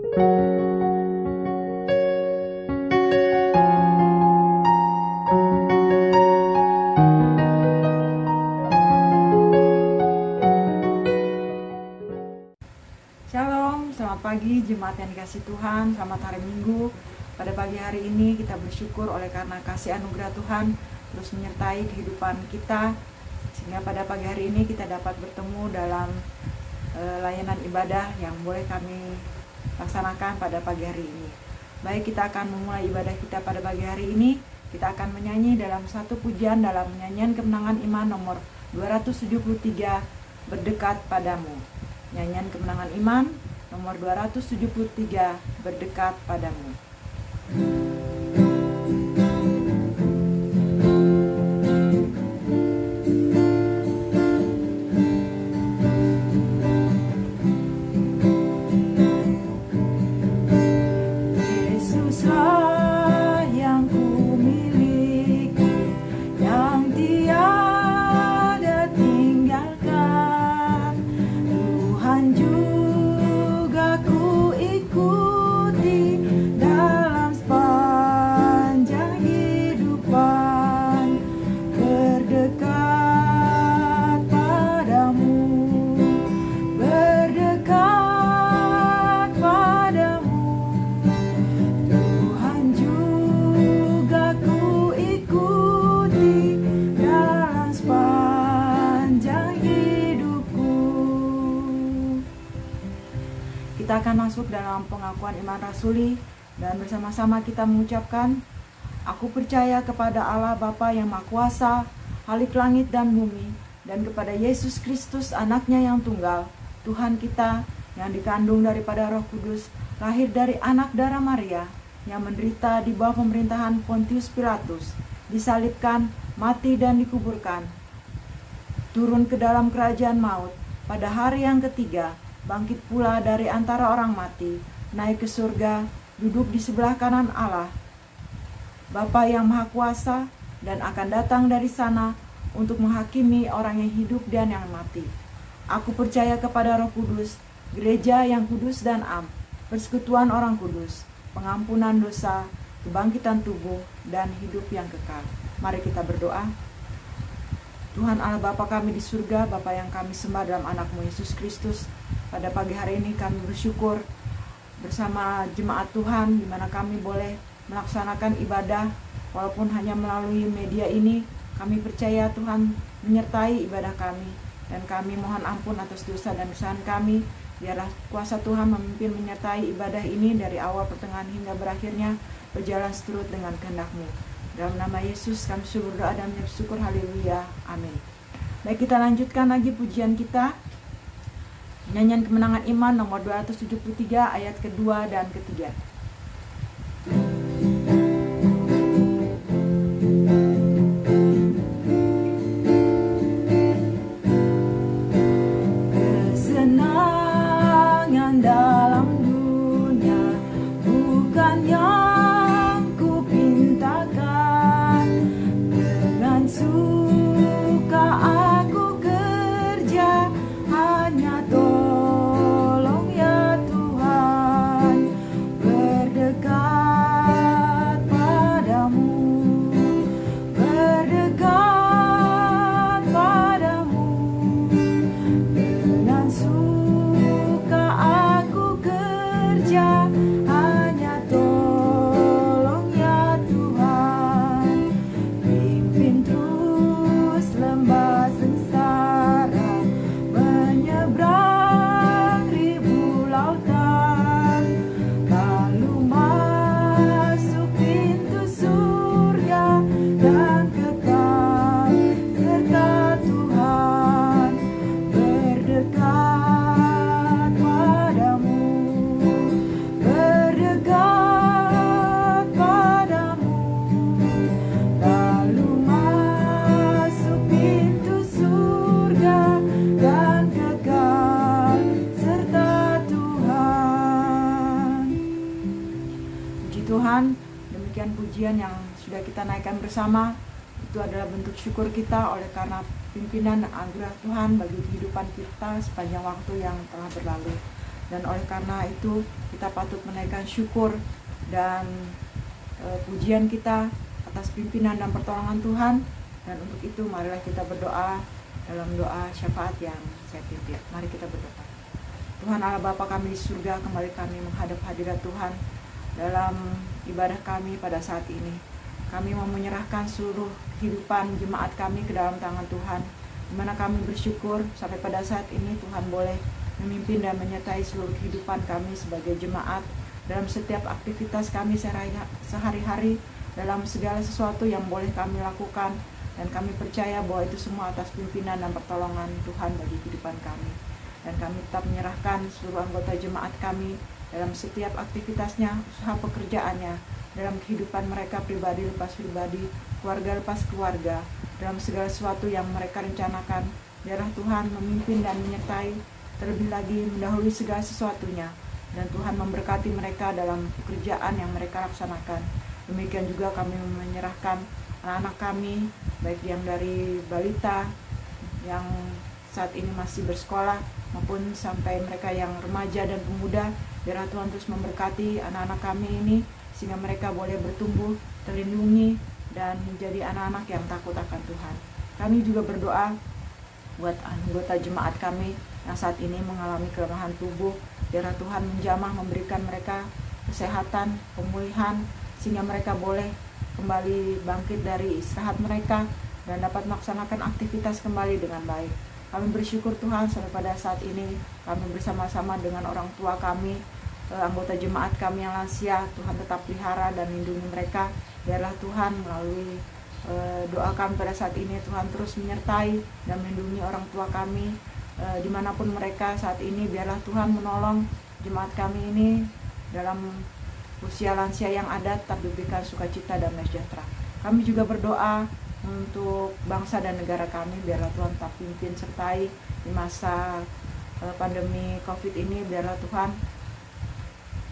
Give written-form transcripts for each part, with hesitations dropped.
Shalom, selamat pagi jemaat yang dikasih Tuhan, selamat hari Minggu. Pada pagi hari ini kita bersyukur oleh karena kasih anugerah Tuhan terus menyertai kehidupan kita, sehingga pada pagi hari ini kita dapat bertemu dalam layanan ibadah yang boleh kami laksanakan pada pagi hari ini. Baik, kita akan memulai ibadah kita pada pagi hari ini. Kita akan menyanyi dalam satu pujian dalam nyanyian kemenangan iman nomor 273, Berdekat Padamu. Nyanyian kemenangan iman nomor 273, Berdekat Padamu. Yesuslah yang ku miliki, yang tiada tinggalkan. Tuhan juga ku ikuti dalam sepanjang hidupan. Berdekat padamu, berdekat padamu. Tuhan juga ku ikuti dalam sepanjang hidupku. Kita akan masuk dalam pengakuan iman rasuli dan bersama-sama kita mengucapkan, aku percaya kepada Allah Bapa yang Maha Kuasa, Khalik langit dan bumi, dan kepada Yesus Kristus anaknya yang tunggal, Tuhan kita yang dikandung daripada Roh Kudus, lahir dari anak darah Maria, yang menderita di bawah pemerintahan Pontius Pilatus, disalibkan, mati dan dikuburkan, turun ke dalam kerajaan maut, pada hari yang ketiga bangkit pula dari antara orang mati, naik ke surga, duduk di sebelah kanan Allah Bapa yang Maha Kuasa, dan akan datang dari sana untuk menghakimi orang yang hidup dan yang mati. Aku percaya kepada Roh Kudus, gereja yang kudus dan am, persekutuan orang kudus, pengampunan dosa, kebangkitan tubuh, dan hidup yang kekal. Mari kita berdoa. Tuhan Allah Bapa kami di surga, Bapa yang kami sembah dalam anakmu Yesus Kristus, pada pagi hari ini kami bersyukur bersama jemaat Tuhan, di mana kami boleh melaksanakan ibadah walaupun hanya melalui media ini. Kami percaya Tuhan menyertai ibadah kami, dan kami mohon ampun atas dosa dan kesalahan kami. Biarlah kuasa Tuhan memimpin menyertai ibadah ini dari awal, pertengahan hingga berakhirnya, berjalan seturut dengan kehendak-Mu. Dalam nama Yesus kami berdoa dan bersyukur, haleluya, amin. Baik, kita lanjutkan lagi pujian kita, nyanyian kemenangan iman nomor 273 ayat kedua dan ketiga. Kesenangan dalam dunia bukan yang ku pintakan, dengan suka aku kerja, hanya tolong ya Tuhan, berdekat padamu, berdekat padamu. Dengan suka aku kerja, hanya tolong ya Tuhan. Pimpin terus lembah sengsara, menyeberang ribu lautan, lalu masuk pintu surga dan kekal serta Tuhan. Berdekat padamu, berdekat padamu, lalu masuk pintu surga dan kekal serta Tuhan. Puji Tuhan, demikian pujian yang sudah kita naikkan bersama. Itu adalah bentuk syukur kita oleh karena pimpinan dan anugerah Tuhan bagi kehidupan kita sepanjang waktu yang telah berlalu. Dan oleh karena itu kita patut menaikkan syukur dan pujian kita atas pimpinan dan pertolongan Tuhan. Dan untuk itu marilah kita berdoa dalam doa syafaat yang saya pimpin. Mari kita berdoa. Tuhan Allah Bapa kami di surga, kembali kami menghadap hadirat Tuhan dalam ibadah kami pada saat ini. Kami mau menyerahkan seluruh kehidupan jemaat kami ke dalam tangan Tuhan, di mana kami bersyukur sampai pada saat ini Tuhan boleh memimpin dan menyertai seluruh kehidupan kami sebagai jemaat dalam setiap aktivitas kami sehari-hari, dalam segala sesuatu yang boleh kami lakukan. Dan kami percaya bahwa itu semua atas pimpinan dan pertolongan Tuhan bagi kehidupan kami. Dan kami tetap menyerahkan seluruh anggota jemaat kami dalam setiap aktivitasnya, usaha pekerjaannya, dalam kehidupan mereka pribadi lepas pribadi, keluarga lepas keluarga, dalam segala sesuatu yang mereka rencanakan. Biarlah Tuhan memimpin dan menyertai, terlebih lagi mendahului segala sesuatunya. Dan Tuhan memberkati mereka dalam pekerjaan yang mereka laksanakan. Demikian juga kami menyerahkan anak-anak kami, baik yang dari balita, yang saat ini masih bersekolah, maupun sampai mereka yang remaja dan pemuda. Biarlah Tuhan terus memberkati anak-anak kami ini, sehingga mereka boleh bertumbuh, terlindungi, dan menjadi anak-anak yang takut akan Tuhan. Kami juga berdoa buat anggota jemaat kami yang saat ini mengalami kelemahan tubuh. Biarlah Tuhan menjamah memberikan mereka kesehatan, pemulihan, sehingga mereka boleh kembali bangkit dari istirahat mereka dan dapat melaksanakan aktivitas kembali dengan baik. Kami bersyukur Tuhan sampai pada saat ini kami bersama-sama dengan orang tua kami, anggota jemaat kami yang lansia, Tuhan tetap pelihara dan lindungi mereka. Biarlah Tuhan melalui doa kami pada saat ini, Tuhan terus menyertai dan melindungi orang tua kami dimanapun mereka saat ini. Biarlah Tuhan menolong jemaat kami ini dalam usia lansia yang ada, tetap diberikan sukacita dan sejahtera. Kami juga berdoa untuk bangsa dan negara kami. Biarlah Tuhan tetap pimpin sertai di masa pandemi COVID ini. Biarlah Tuhan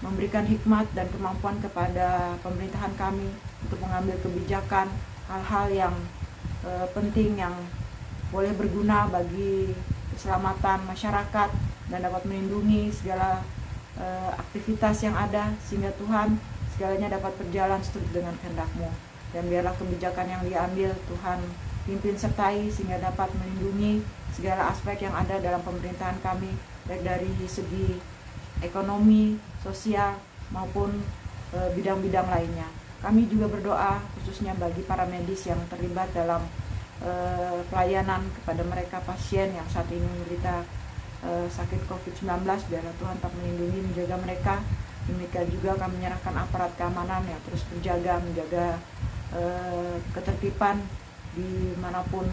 memberikan hikmat dan kemampuan kepada pemerintahan kami untuk mengambil kebijakan, hal-hal yang penting yang boleh berguna bagi keselamatan masyarakat dan dapat melindungi segala aktivitas yang ada, sehingga Tuhan segalanya dapat berjalan seturut dengan kehendak-Mu. Dan biarlah kebijakan yang diambil Tuhan pimpin sertai, sehingga dapat melindungi segala aspek yang ada dalam pemerintahan kami, baik dari segi ekonomi, sosial, maupun bidang-bidang lainnya. Kami juga berdoa khususnya bagi para medis yang terlibat dalam pelayanan kepada mereka pasien yang saat ini menderita sakit COVID-19. Biarlah Tuhan tetap melindungi, menjaga mereka. Demikian juga kami menyerahkan aparat keamanan yang terus berjaga, menjaga ketertiban dimanapun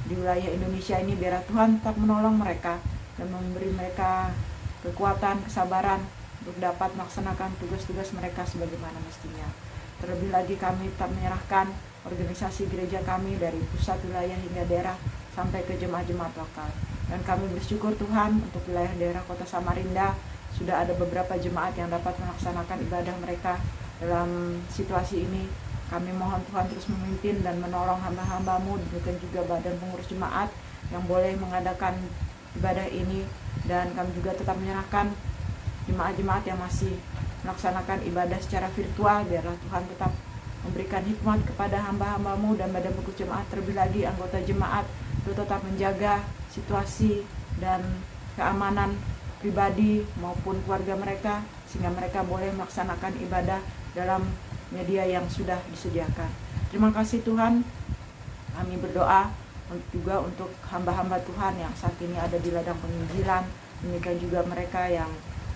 di wilayah Indonesia ini. Biarlah Tuhan tetap menolong mereka dan memberi mereka kekuatan, kesabaran untuk dapat melaksanakan tugas-tugas mereka sebagaimana mestinya. Terlebih lagi kami tetap menyerahkan organisasi gereja kami dari pusat, wilayah hingga daerah sampai ke jemaat-jemaat lokal. Dan kami bersyukur Tuhan untuk wilayah daerah Kota Samarinda sudah ada beberapa jemaat yang dapat melaksanakan ibadah mereka dalam situasi ini. Kami mohon Tuhan terus memimpin dan menolong hamba-hamba-Mu, demikian juga badan pengurus jemaat yang boleh mengadakan ibadah ini. Dan kami juga tetap menyerahkan jemaat-jemaat yang masih melaksanakan ibadah secara virtual. Biarlah Tuhan tetap memberikan hikmat kepada hamba-hamba-Mu dan badan pengurus jemaat, terlebih lagi anggota jemaat, untuk tetap menjaga situasi dan keamanan pribadi maupun keluarga mereka, sehingga mereka boleh melaksanakan ibadah dalam media yang sudah disediakan. Terima kasih Tuhan. Kami berdoa juga untuk hamba-hamba Tuhan yang saat ini ada di ladang penginjilan, demikian juga mereka yang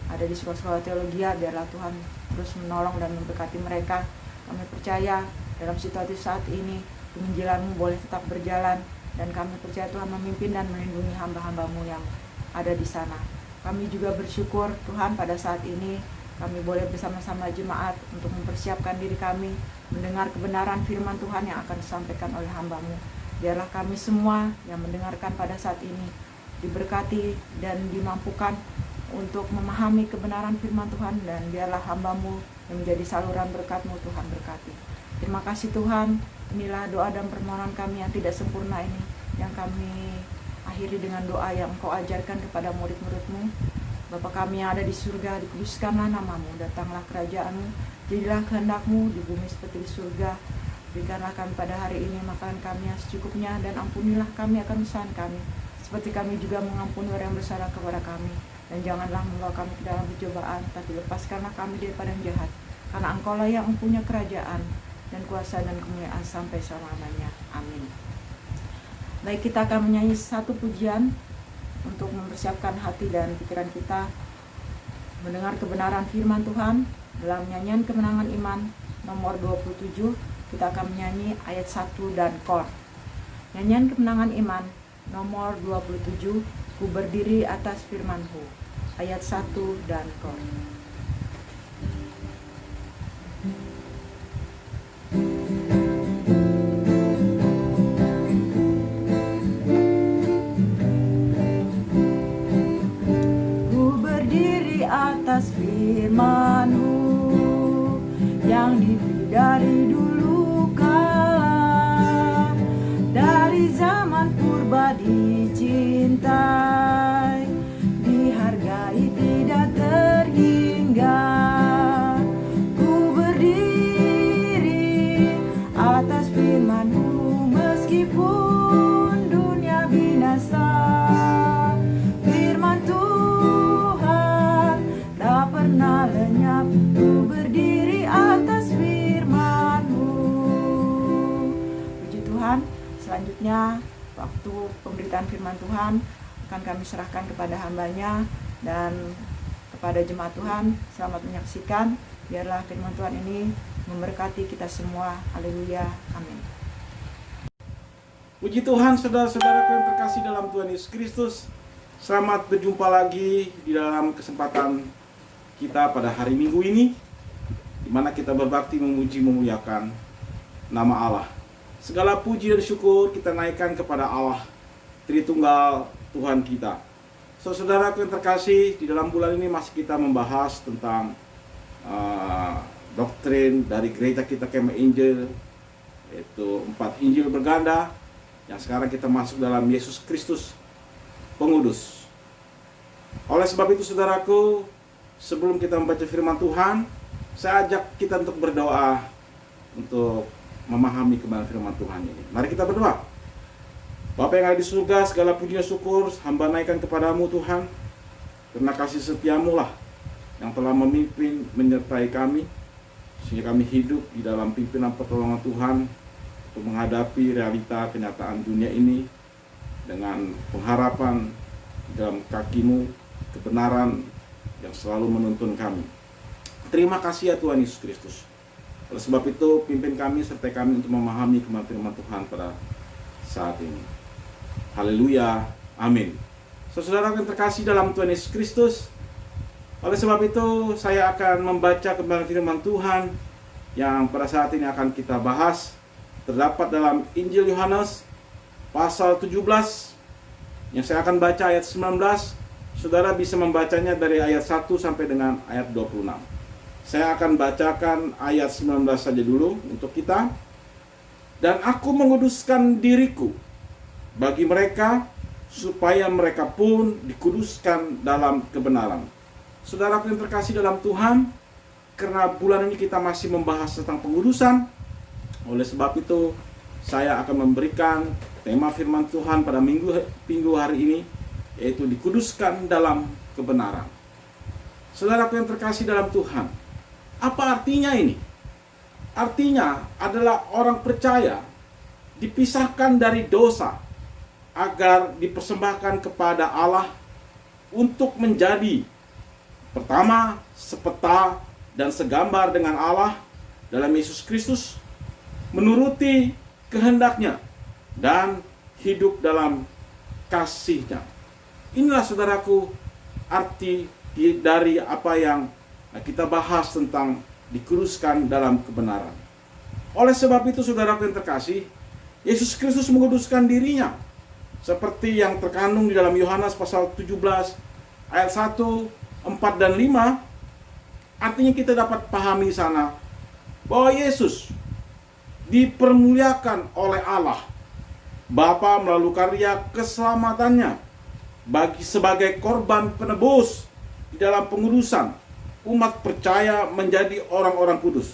ada di sekolah-sekolah teologi. Biarlah Tuhan terus menolong dan memberkati mereka. Kami percaya dalam situasi saat ini penginjilan-Mu boleh tetap berjalan, dan kami percaya Tuhan memimpin dan melindungi hamba-hamba-Mu yang ada di sana. Kami juga bersyukur Tuhan pada saat ini kami boleh bersama-sama jemaat untuk mempersiapkan diri kami mendengar kebenaran firman Tuhan yang akan disampaikan oleh hamba-Mu. Biarlah kami semua yang mendengarkan pada saat ini diberkati dan dimampukan untuk memahami kebenaran firman Tuhan, dan biarlah hamba-Mu yang menjadi saluran berkat-Mu. Tuhan berkati. Terima kasih Tuhan. Inilah doa dan permohonan kami yang tidak sempurna ini, yang kami akhiri dengan doa yang Engkau ajarkan kepada murid-murid-Mu. Bapa kami yang ada di surga, dikuduskanlah namamu, datanglah kerajaanmu, jadilah kehendak-mu di bumi seperti di surga. Berikanlah kami pada hari ini makanan kami yang secukupnya, dan ampunilah kami akan kesalahan kami, seperti kami juga mengampuni orang yang bersalah kepada kami. Dan janganlah membawa kami ke dalam pencobaan, tapi lepaskanlah kami daripada yang jahat. Karena Engkaulah yang mempunyai kerajaan dan kuasa dan kemuliaan sampai selama-lamanya. Amin. Baik, kita akan menyanyi satu pujian untuk mempersiapkan hati dan pikiran kita mendengar kebenaran firman Tuhan. Dalam nyanyian kemenangan iman nomor 27, kita akan menyanyi ayat 1 dan kor. Nyanyian kemenangan iman nomor 27, ku berdiri atas firman-Mu, ayat 1 dan kor. Atas firman-Mu yang diberi dari dulu kala, dari zaman purba dicintai, dihargai tidak terhingga. Ku berdiri atas firman-Mu meskipun dunia binasa. Pernah lenyap, ku berdiri atas firman-Mu. Puji Tuhan. Selanjutnya waktu pemberitaan firman Tuhan akan kami serahkan kepada hamba-Nya dan kepada jemaat Tuhan. Selamat menyaksikan. Biarlah firman Tuhan ini memberkati kita semua. Haleluya. Amin. Puji Tuhan, saudara-saudaraku yang terkasih dalam Tuhan Yesus Kristus. Selamat berjumpa lagi di dalam kesempatan kita pada hari Minggu ini, di mana kita berbakti memuji memuliakan nama Allah. Segala puji dan syukur kita naikkan kepada Allah Tritunggal Tuhan kita. Saudara-saudaraku yang terkasih, di dalam bulan ini masih kita membahas tentang doktrin dari gereja kita Kemah Injil, yaitu 4 Injil berganda, yang sekarang kita masuk dalam Yesus Kristus Pengudus. Oleh sebab itu, saudaraku, sebelum kita membaca firman Tuhan, saya ajak kita untuk berdoa untuk memahami kebenaran firman Tuhan ini. Mari kita berdoa. Bapa yang ada di surga, segala puji dan syukur hamba naikkan kepadamu Tuhan. Karena kasih setiamu lah yang telah memimpin menyertai kami, sehingga kami hidup di dalam pimpinan pertolongan Tuhan untuk menghadapi realita kenyataan dunia ini dengan pengharapan dalam kaki-Mu, kebenaran yang selalu menuntun kami. Terima kasih ya Tuhan Yesus Kristus. Oleh sebab itu, pimpin kami, sertai kami untuk memahami kebenaran firman Tuhan pada saat ini. Haleluya, amin. Saudara yang terkasih dalam Tuhan Yesus Kristus, oleh sebab itu saya akan membaca kebenaran firman Tuhan yang pada saat ini akan kita bahas. Terdapat dalam Injil Yohanes pasal 17, yang saya akan baca ayat 19. Saudara bisa membacanya dari ayat 1 sampai dengan ayat 26. Saya akan bacakan ayat 19 saja dulu untuk kita. Dan aku menguduskan diriku bagi mereka, supaya mereka pun dikuduskan dalam kebenaran. Saudaraku yang terkasih dalam Tuhan, karena bulan ini kita masih membahas tentang pengudusan, oleh sebab itu saya akan memberikan tema firman Tuhan pada minggu hari ini, yaitu dikuduskan dalam kebenaran. Saudaraku yang terkasih dalam Tuhan, apa artinya ini? Artinya adalah orang percaya dipisahkan dari dosa agar dipersembahkan kepada Allah untuk menjadi pertama sepeta dan segambar dengan Allah dalam Yesus Kristus, menuruti kehendaknya dan hidup dalam kasih-Nya. Inilah saudaraku arti dari apa yang kita bahas tentang dikuduskan dalam kebenaran. Oleh sebab itu, saudaraku yang terkasih, Yesus Kristus menguduskan dirinya seperti yang terkandung di dalam Yohanes pasal 17 ayat 1, 4 dan 5. Artinya kita dapat pahami sana bahwa Yesus dipermuliakan oleh Allah Bapa melalui karya keselamatannya sebagai korban penebus di dalam pengudusan, umat percaya menjadi orang-orang kudus.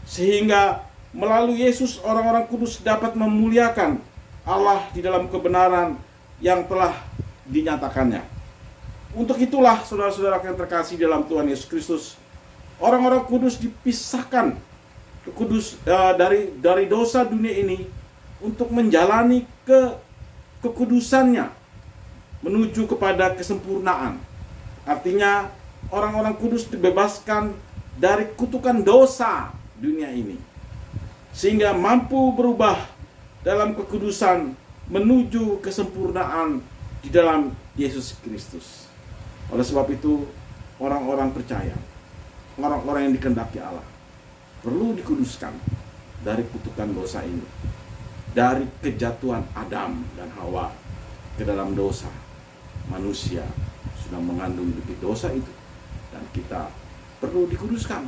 Sehingga melalui Yesus orang-orang kudus dapat memuliakan Allah di dalam kebenaran yang telah dinyatakannya. Untuk itulah saudara-saudara yang terkasih dalam Tuhan Yesus Kristus, orang-orang kudus dipisahkan dari dosa dunia ini untuk menjalani kekudusannya menuju kepada kesempurnaan. Artinya orang-orang kudus dibebaskan dari kutukan dosa dunia ini, sehingga mampu berubah dalam kekudusan menuju kesempurnaan di dalam Yesus Kristus. Oleh sebab itu, orang-orang percaya, orang-orang yang dikehendaki Allah, perlu dikuduskan dari kutukan dosa ini, dari kejatuhan Adam dan Hawa ke dalam dosa. Manusia sudah mengandung bibit dosa itu, dan kita perlu dikuduskan.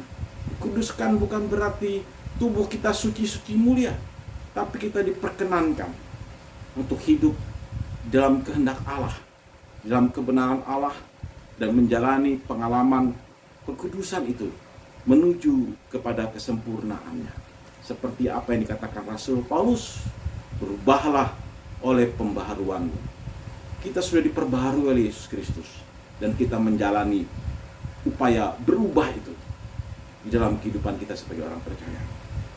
Dikuduskan bukan berarti tubuh kita suci-suci mulia, tapi kita diperkenankan untuk hidup dalam kehendak Allah, dalam kebenaran Allah, dan menjalani pengalaman kekudusan itu menuju kepada kesempurnaannya. Seperti apa yang dikatakan Rasul Paulus, berubahlah oleh pembaharuanmu. Kita sudah diperbaharui oleh Yesus Kristus, dan kita menjalani upaya berubah itu di dalam kehidupan kita sebagai orang percaya.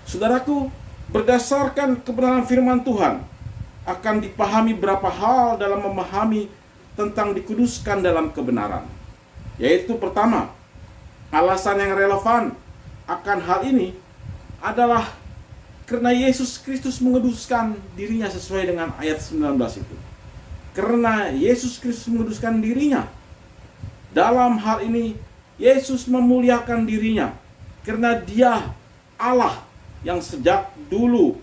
Saudaraku, berdasarkan kebenaran firman Tuhan, akan dipahami berapa hal dalam memahami tentang dikuduskan dalam kebenaran. Yaitu pertama, alasan yang relevan akan hal ini adalah karena Yesus Kristus menguduskan dirinya sesuai dengan ayat 19 itu. Karena Yesus Kristus menguduskan dirinya, dalam hal ini Yesus memuliakan dirinya karena Dia Allah yang sejak dulu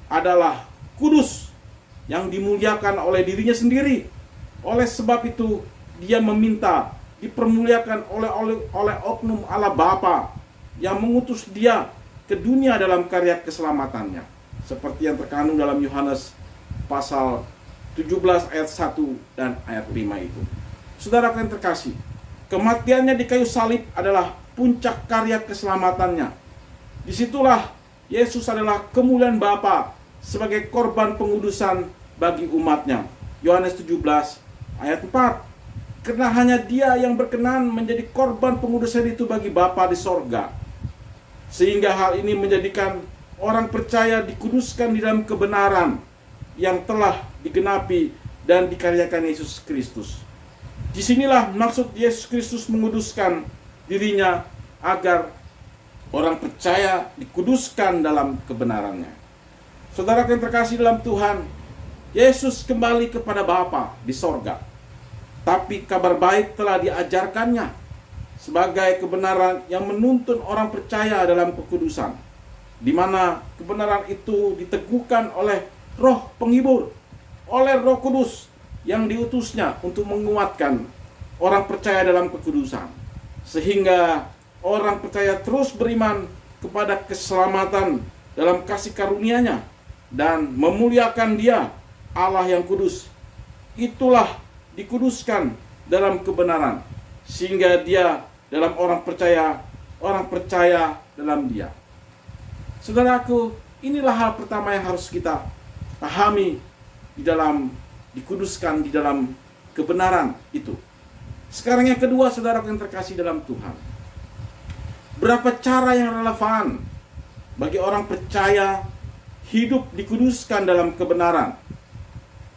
adalah kudus, yang dimuliakan oleh dirinya sendiri. Oleh sebab itu, Dia meminta dipermuliakan oleh oknum Allah Bapa yang mengutus Dia ke dunia dalam karya keselamatannya, seperti yang terkandung dalam Yohanes pasal 17 ayat 1 dan ayat 5 itu. Saudara yang terkasih, kematiannya di kayu salib adalah puncak karya keselamatannya. Disitulah Yesus adalah kemuliaan Bapa sebagai korban pengudusan bagi umatnya. Yohanes 17 ayat 4. Karena hanya Dia yang berkenan menjadi korban pengudusan itu bagi Bapa di sorga. Sehingga hal ini menjadikan orang percaya dikuduskan di dalam kebenaran yang telah digenapi dan dikaryakan Yesus Kristus. Disinilah maksud Yesus Kristus menguduskan dirinya agar orang percaya dikuduskan dalam kebenarannya. Saudara yang terkasih dalam Tuhan, Yesus kembali kepada Bapa di sorga. Tapi kabar baik telah diajarkannya sebagai kebenaran yang menuntun orang percaya dalam kekudusan, di mana kebenaran itu diteguhkan oleh Roh Penghibur, oleh Roh Kudus yang diutusnya untuk menguatkan orang percaya dalam kekudusan, sehingga orang percaya terus beriman kepada keselamatan dalam kasih karunia-Nya dan memuliakan Dia, Allah yang kudus. Itulah dikuduskan dalam kebenaran, sehingga Dia dalam orang percaya dalam Dia. Saudaraku, inilah hal pertama yang harus kita pahami di dalam dikuduskan di dalam kebenaran itu. Sekarang yang kedua, saudara yang terkasih dalam Tuhan, berapa cara yang relevan bagi orang percaya hidup dikuduskan dalam kebenaran,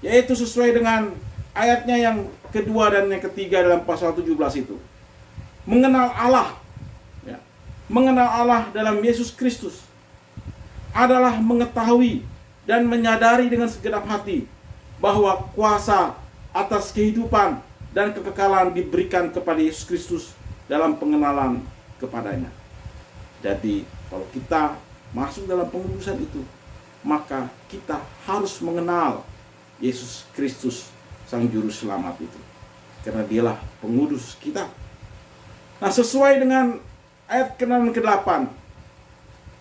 yaitu sesuai dengan ayatnya yang kedua dan yang ketiga dalam pasal 17 itu. Mengenal Allah, ya, mengenal Allah dalam Yesus Kristus adalah mengetahui dan menyadari dengan segenap hati bahwa kuasa atas kehidupan dan kekekalan diberikan kepada Yesus Kristus dalam pengenalan kepadanya. Jadi kalau kita masuk dalam pengudusan itu, maka kita harus mengenal Yesus Kristus, Sang Juru Selamat itu, karena Dialah pengudus kita. Nah, sesuai dengan ayat ke-6 dan ke-8,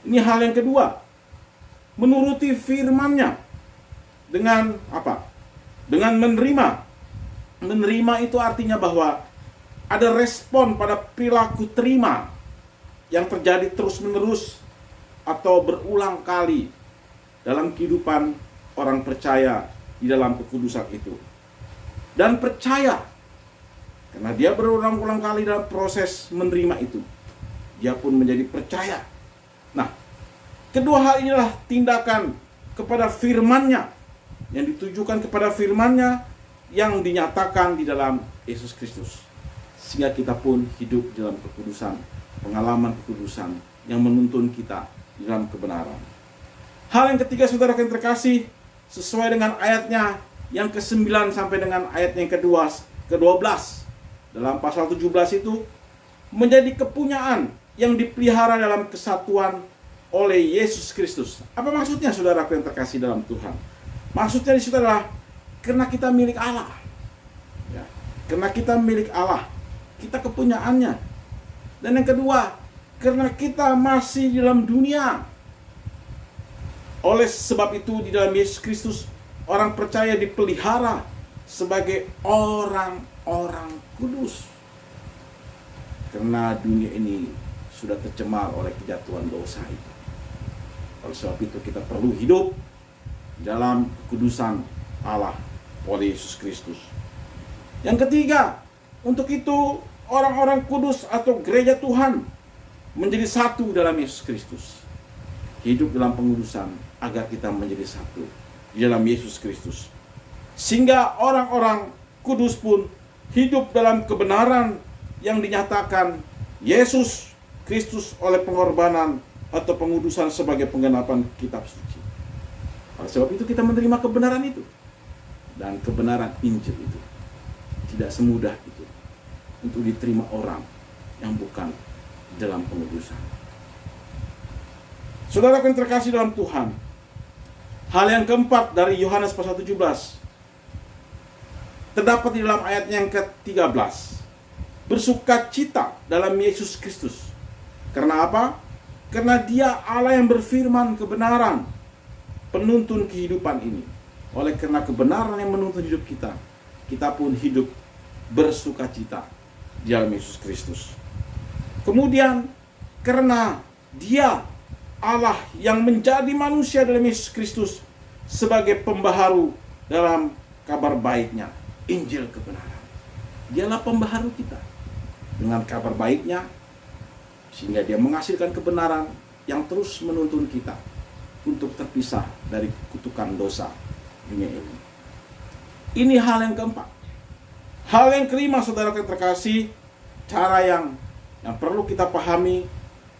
ini hal yang kedua, menuruti firman-Nya dengan apa? Dengan menerima. Menerima itu artinya bahwa ada respon pada perilaku terima yang terjadi terus-menerus atau berulang kali dalam kehidupan orang percaya di dalam kekudusan itu. Dan percaya, karena dia berulang-ulang kali dalam proses menerima itu, dia pun menjadi percaya. Nah, kedua hal inilah tindakan kepada firman-Nya, yang ditujukan kepada firman-Nya yang dinyatakan di dalam Yesus Kristus. Sehingga kita pun hidup dalam kekudusan, pengalaman kekudusan yang menuntun kita di dalam kebenaran. Hal yang ketiga, saudara yang terkasih, sesuai dengan ayatnya yang ke-9 sampai dengan ayat yang ke-12 dalam pasal 17 itu, menjadi kepunyaan yang dipelihara dalam kesatuan oleh Yesus Kristus. Apa maksudnya, saudara yang terkasih dalam Tuhan? Maksudnya di situ adalah karena kita milik Allah. Ya, karena kita milik Allah, kita kepunyaannya. Dan yang kedua, karena kita masih di dalam dunia. Oleh sebab itu di dalam Yesus Kristus, orang percaya dipelihara sebagai orang-orang kudus. Karena dunia ini sudah tercemar oleh kejatuhan dosa itu. Oleh sebab itu kita perlu hidup dalam kekudusan Allah oleh Yesus Kristus. Yang ketiga, untuk itu orang-orang kudus atau gereja Tuhan menjadi satu dalam Yesus Kristus. Hidup dalam pengudusan agar kita menjadi satu di dalam Yesus Kristus. Sehingga orang-orang kudus pun hidup dalam kebenaran yang dinyatakan Yesus Kristus oleh pengorbanan atau pengudusan sebagai penggenapan kitab suci. Oleh sebab itu kita menerima kebenaran itu. Dan kebenaran Injil itu tidak semudah itu untuk diterima orang yang bukan dalam pengudusan. Saudara yang terkasih dalam Tuhan, hal yang keempat dari Yohanes pasal 17 terdapat di dalam ayat yang ke-13. Bersukacita dalam Yesus Kristus. Karena apa? Karena Dia Allah yang berfirman kebenaran, penuntun kehidupan ini. Oleh karena kebenaran yang menuntun hidup kita, kita pun hidup bersukacita di dalam Yesus Kristus. Kemudian karena Dia Allah yang menjadi manusia dalam Yesus Kristus sebagai pembaharu dalam kabar baiknya, Injil kebenaran. Dialah pembaharu kita dengan kabar baiknya, sehingga Dia menghasilkan kebenaran yang terus menuntun kita untuk terpisah dari kutukan dosa dunia ini. Ini hal yang keempat. Hal yang kelima, saudara yang terkasih, cara yang perlu kita pahami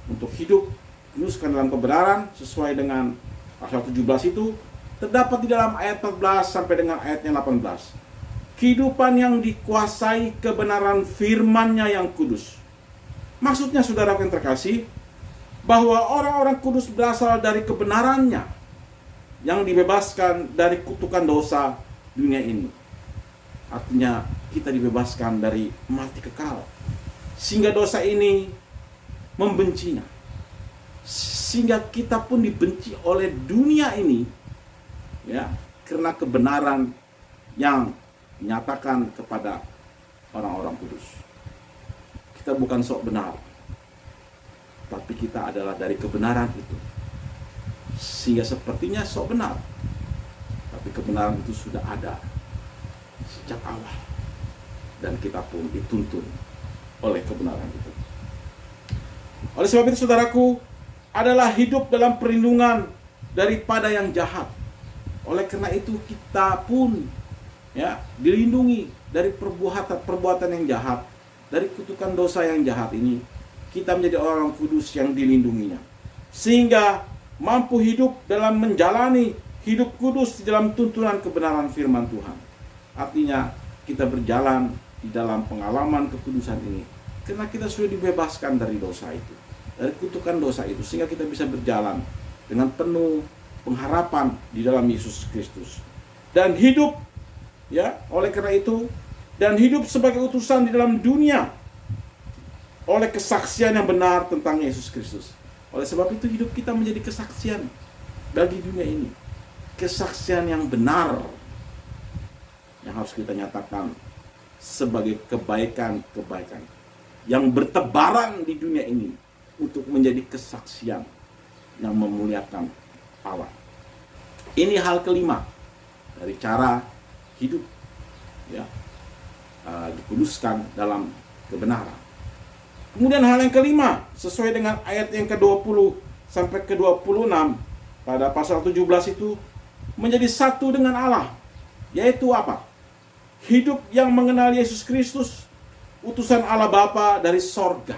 untuk hidup kuduskan dalam kebenaran sesuai dengan pasal 17 itu terdapat di dalam ayat 14 sampai dengan ayatnya 18. Kehidupan yang dikuasai kebenaran firman-Nya yang kudus. Maksudnya, saudara yang terkasih, bahwa orang-orang kudus berasal dari kebenaran-Nya yang dibebaskan dari kutukan dosa dunia ini. Artinya kita dibebaskan dari mati kekal, sehingga dosa ini membencinya, sehingga kita pun dibenci oleh dunia ini, ya, karena kebenaran yang dinyatakan kepada orang-orang kudus. Kita bukan sok benar, tapi kita adalah dari kebenaran itu. Sehingga sepertinya sok benar, tapi kebenaran itu sudah ada sejak awal, dan kita pun dituntun oleh kebenaran itu. Oleh sebab itu, saudaraku, adalah hidup dalam perlindungan daripada yang jahat. Oleh karena itu kita pun, ya, dilindungi dari perbuatan yang jahat, dari kutukan dosa yang jahat ini. Kita menjadi orang kudus yang dilindunginya, sehingga mampu hidup dalam menjalani hidup kudus di dalam tuntunan kebenaran firman Tuhan. Artinya kita berjalan di dalam pengalaman kekudusan ini karena kita sudah dibebaskan dari dosa itu, dari kutukan dosa itu, sehingga kita bisa berjalan dengan penuh pengharapan di dalam Yesus Kristus dan hidup, ya, oleh karena itu, dan hidup sebagai utusan di dalam dunia oleh kesaksian yang benar tentang Yesus Kristus. Oleh sebab itu hidup kita menjadi kesaksian bagi dunia ini, kesaksian yang benar yang harus kita nyatakan sebagai kebaikan-kebaikan yang bertebaran di dunia ini untuk menjadi kesaksian yang memuliakan Allah. Ini hal kelima dari cara hidup, ya, dikuduskan dalam kebenaran. Kemudian hal yang kelima, sesuai dengan ayat yang ke-20 sampai ke-26 pada pasal 17 itu, menjadi satu dengan Allah, yaitu apa? Hidup yang mengenal Yesus Kristus, utusan Allah Bapa dari sorga,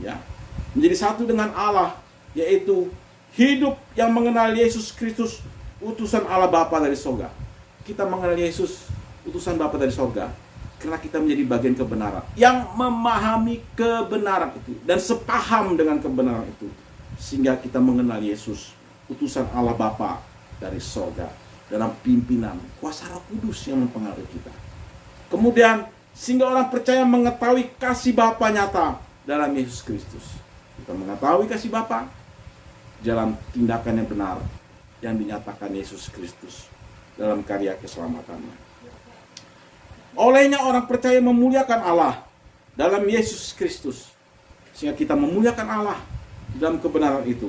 ya, menjadi satu dengan Allah, yaitu hidup yang mengenal Yesus Kristus, utusan Allah Bapa dari sorga. Kita mengenal Yesus, utusan Bapa dari sorga, karena kita menjadi bagian kebenaran, yang memahami kebenaran itu dan sepaham dengan kebenaran itu, sehingga kita mengenal Yesus, utusan Allah Bapa dari sorga, dalam pimpinan kuasa Roh Kudus yang mempengaruhi kita. Kemudian sehingga orang percaya mengetahui kasih Bapa nyata dalam Yesus Kristus. Kita mengetahui kasih Bapa dalam tindakan yang benar yang dinyatakan Yesus Kristus dalam karya keselamatannya. Olehnya orang percaya memuliakan Allah dalam Yesus Kristus, sehingga kita memuliakan Allah dalam kebenaran itu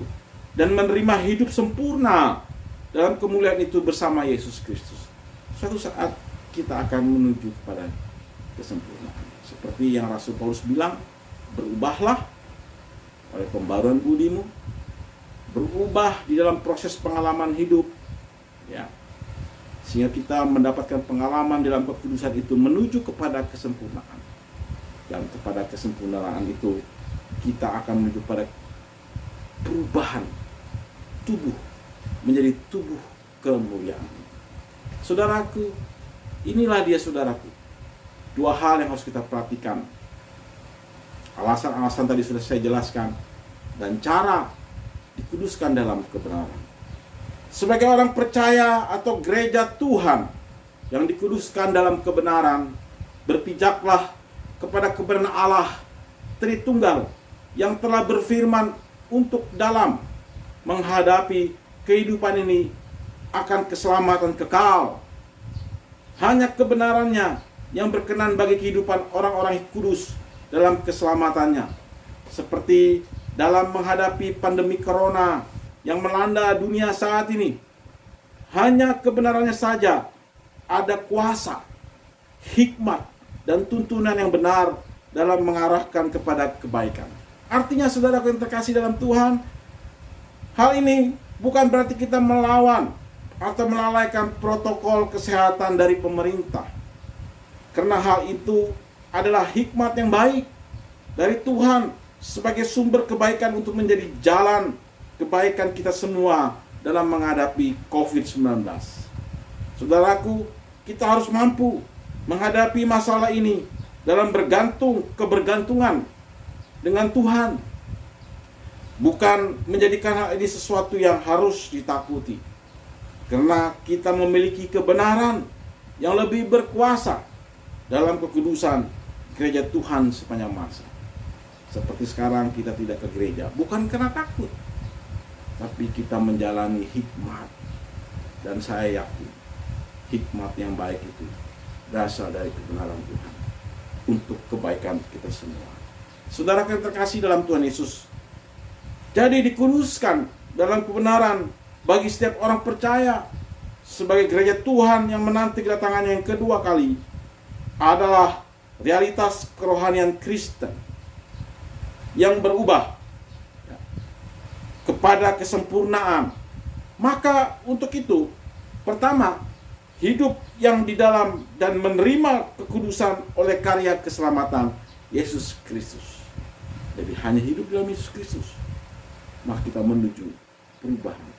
dan menerima hidup sempurna dalam kemuliaan itu bersama Yesus Kristus. Suatu saat kita akan menuju kepada kesempurnaan. Seperti yang Rasul Paulus bilang, berubahlah oleh pembaruan budimu, berubah di dalam proses pengalaman hidup, ya, sehingga kita mendapatkan pengalaman dalam kekudusan itu menuju kepada kesempurnaan. Dan kepada kesempurnaan itu kita akan menuju pada perubahan tubuh menjadi tubuh kemuliaan. Saudaraku, inilah dia saudaraku. Dua hal yang harus kita perhatikan. Alasan-alasan tadi sudah saya jelaskan, dan cara dikuduskan dalam kebenaran. Sebagai orang percaya atau gereja Tuhan yang dikuduskan dalam kebenaran, berpijaklah kepada kebenaran Allah Tritunggal yang telah berfirman untuk dalam menghadapi kehidupan ini akan keselamatan kekal. Hanya kebenarannya yang berkenan bagi kehidupan orang-orang kudus dalam keselamatannya. Seperti dalam menghadapi pandemi corona yang melanda dunia saat ini, hanya kebenarannya saja ada kuasa, hikmat, dan tuntunan yang benar dalam mengarahkan kepada kebaikan. Artinya saudaraku yang terkasih dalam Tuhan, hal ini bukan berarti kita melawan atau melalaikan protokol kesehatan dari pemerintah. Karena hal itu adalah hikmat yang baik dari Tuhan sebagai sumber kebaikan untuk menjadi jalan kebaikan kita semua dalam menghadapi COVID-19. Saudaraku, kita harus mampu menghadapi masalah ini dalam kebergantungan dengan Tuhan. Bukan menjadikan hal ini sesuatu yang harus ditakuti. Karena kita memiliki kebenaran yang lebih berkuasa dalam kekudusan gereja Tuhan sepanjang masa. Seperti sekarang kita tidak ke gereja, bukan karena takut, tapi kita menjalani hikmat. Dan saya yakin hikmat yang baik itu berasal dari kebenaran Tuhan untuk kebaikan kita semua. Saudara yang terkasih dalam Tuhan Yesus, jadi dikuduskan dalam kebenaran bagi setiap orang percaya sebagai gereja Tuhan yang menanti kedatangannya yang kedua kali adalah realitas kerohanian Kristen yang berubah kepada kesempurnaan. Maka untuk itu, pertama, hidup yang di dalam dan menerima kekudusan oleh karya keselamatan Yesus Kristus. Jadi hanya hidup dalam Yesus Kristus, maka kita menuju perubahan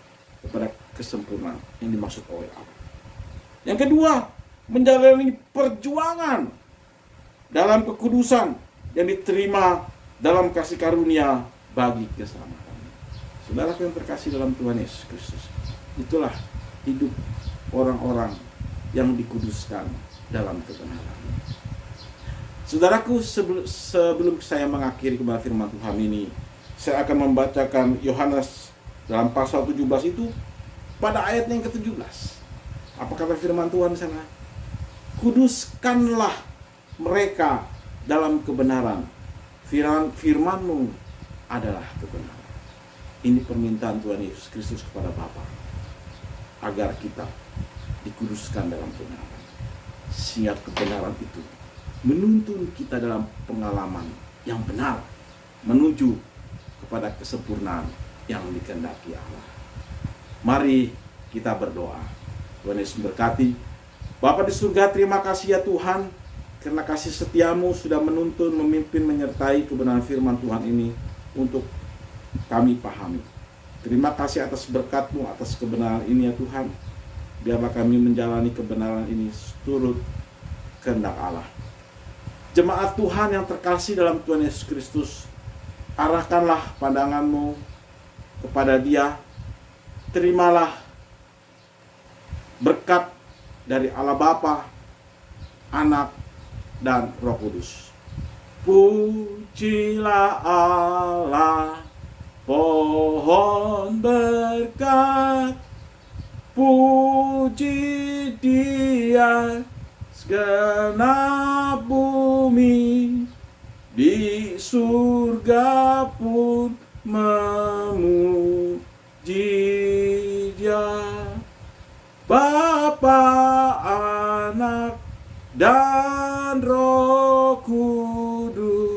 kepada kesempurnaan yang dimaksud oleh Allah. Yang kedua, menjalani perjuangan dalam kekudusan yang diterima dalam kasih karunia bagi keselamatan. Saudara yang terkasih dalam Tuhan Yesus Kristus, itulah hidup orang-orang yang dikuduskan dalam kebenaran. Saudaraku, sebelum saya mengakhiri kebenaran firman Tuhan ini, saya akan membacakan Yohanes dalam pasal 17 itu pada ayat yang ke-17. Apa kata firman Tuhan di sana? Kuduskanlah mereka dalam kebenaran. Firman-Mu adalah kebenaran. Ini permintaan Tuhan Yesus Kristus kepada Bapa, agar kita dikuduskan dalam kebenaran, sehingga kebenaran itu menuntun kita dalam pengalaman yang benar, menuju kepada kesempurnaan yang dikehendaki Allah. Mari kita berdoa. Tuhan Yesus berkati. Bapa di surga, terima kasih ya Tuhan, karena kasih setiamu sudah menuntun, memimpin, menyertai kebenaran firman Tuhan ini untuk kami pahami. Terima kasih atas berkat-Mu, atas kebenaran ini ya Tuhan. Biarlah kami menjalani kebenaran ini seturut kehendak Allah. Jemaat Tuhan yang terkasih dalam Tuhan Yesus Kristus, arahkanlah pandangan-Mu kepada Dia. Terimalah berkat dari Allah Bapa, Anak, dan Roh Kudus. Pujilah Allah, pohon berkat. Puji Dia, segenap bumi, di surga pun memuji Dia. Bapa, Anak, dan Roh Kudus.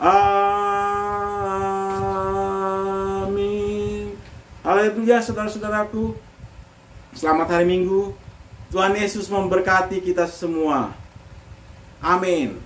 Amin. Haleluya, saudara-saudaraku. Selamat hari Minggu. Tuhan Yesus memberkati kita semua. Amin.